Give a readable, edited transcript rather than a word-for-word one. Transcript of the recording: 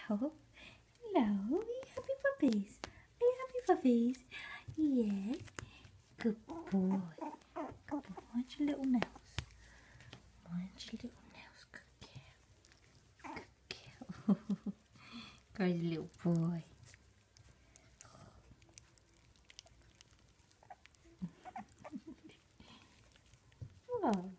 Hello. Hello. Are you happy puppies? Are you happy puppies? Yeah. Good boy. Good boy. Mind your little nails. Mind your little nails. Good girl. Good girl. Guy's a little boy. Oh.